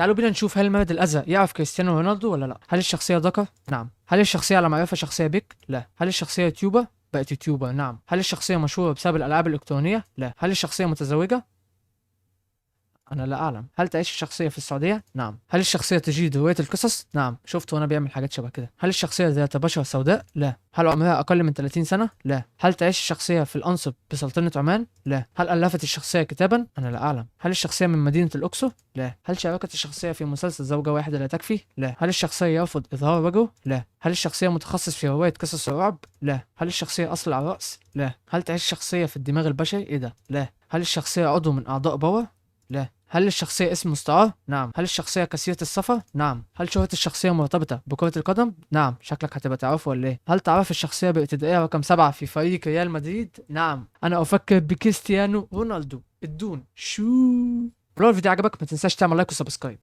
تعالوا بينا نشوف هل مامد الأذى يعرف كريستيانو رونالدو ولا لا. هل الشخصية ذكر؟ نعم. هل الشخصية على معرفة شخصية بيك؟ لا. هل الشخصية يوتيوبر؟ بقت يوتيوبر. نعم. هل الشخصية مشهورة بسبب الألعاب الإلكترونية؟ لا. هل الشخصية متزوجة؟ أنا لا أعلم. هل تعيش الشخصية في السعودية؟ نعم. هل الشخصية تجيد رواية القصص؟ نعم، شفت وأنا بيعمل حاجات شبه كده. هل الشخصية ذات بشرة سوداء؟ لا. هل عمرها أقل من 30 سنة؟ لا. هل تعيش الشخصية في الأنصب بسلطنة عمان؟ لا. هل ألفت الشخصية كتابا؟ أنا لا أعلم. هل الشخصية من مدينة الأقصر؟ لا. هل شاركت الشخصية في مسلسل زوجة واحدة لا تكفي؟ لا. هل الشخصية يرفض إظهار وجهه؟ لا. هل الشخصية متخصص في رواية قصص الرعب؟ لا. هل الشخصية أصل على الرأس؟ لا. هل تعيش الشخصية في الدماغ البشري؟ إيه ده؟ لا. هل الشخصية عضو من أعضاء باور؟ لا. هل الشخصية اسم مستعار؟ نعم. هل الشخصية كثيرة السفر؟ نعم. هل شهرة الشخصية مرتبطة بكرة القدم؟ نعم. شكلك هتبقى تعرفه ولا ايه؟ هل تعرف الشخصية بارتدائها رقم 7 في فريق ريال مدريد؟ نعم. أنا أفكر بكريستيانو رونالدو. الدون شو. لو الفيديو عجبك ما تنساش تعمل لايك وسبسكرايب.